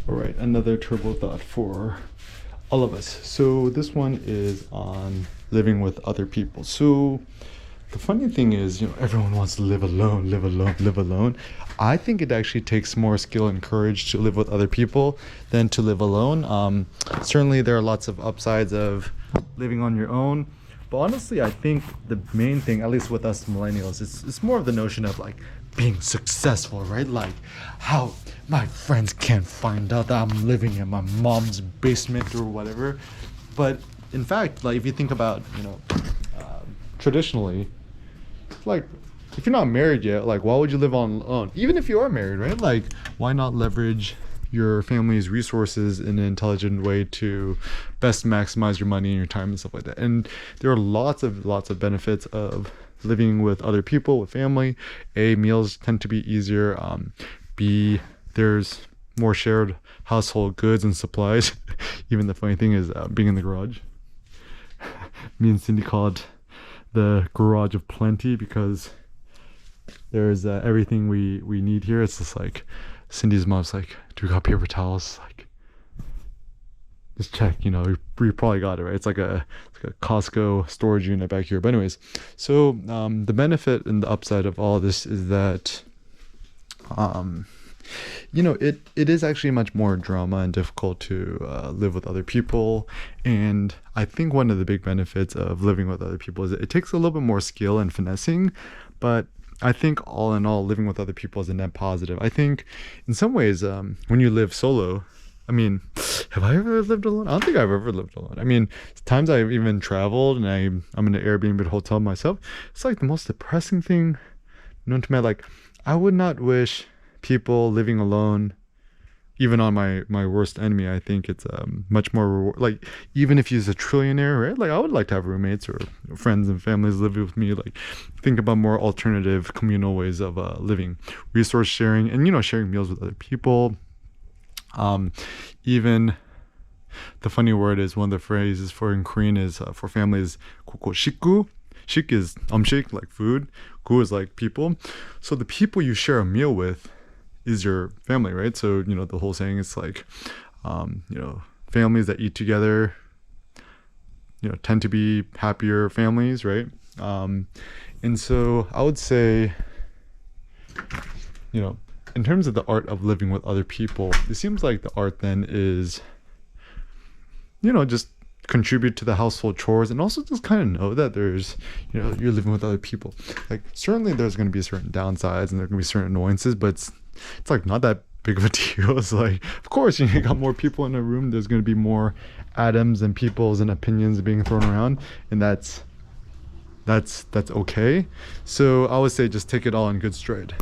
All right, another turbo thought for all of us. So this one is on living with other people. So the funny thing is, everyone wants to live alone, live alone, live alone. I think it actually takes more skill and courage to live with other people than to live alone. Certainly, there are lots of upsides of living on your own. But honestly, I think the main thing, at least with us millennials, it's more of the notion of like being successful, right? Like how my friends can't find out that I'm living in my mom's basement or whatever. But in fact, like if you think about, traditionally, like if you're not married yet, like why would you live on alone? Even if you are married, right? Like why not leverage your family's resources in an intelligent way to best maximize your money and your time and stuff like that. And there are lots of benefits of living with other people, with family. A, meals tend to be easier. B, there's more shared household goods and supplies. Even the funny thing is being in the garage. Me and Cindy call it the garage of plenty because there's everything we need here. It's just like Cindy's mom's like, do we got paper towels? Like, just check, we probably got it, right? It's like a Costco storage unit back here. But anyways, so the benefit and the upside of all of this is that it is actually much more drama and difficult to live with other people. And I think one of the big benefits of living with other people is that it takes a little bit more skill and finessing, but I think all in all, living with other people is a net positive. I think in some ways, when you live solo, I mean, have I ever lived alone? I don't think I've ever lived alone. I mean, times I've even traveled and I'm in an Airbnb hotel myself. It's like the most depressing thing known to me. Like, I would not wish people living alone, even on my worst enemy. I think it's much more like, even if he's a trillionaire, right? Like I would like to have roommates or friends and families live with me. Like think about more alternative communal ways of living, resource sharing, and sharing meals with other people. Even the funny word is one of the phrases for in Korean is for families shikgu. Shik is umshik, like food. Gu is like people. So the people you share a meal with is your family, right? So the whole saying is like families that eat together tend to be happier families, right? And so I would say in terms of the art of living with other people, it seems like the art then is just contribute to the household chores and also just kind of know that there's you're living with other people. Like certainly there's going to be certain downsides and there are going to be certain annoyances, but it's like not that big of a deal. It's like, of course, you got more people in a room, there's going to be more atoms and peoples and opinions being thrown around, and that's okay. So I would say just take it all in good stride.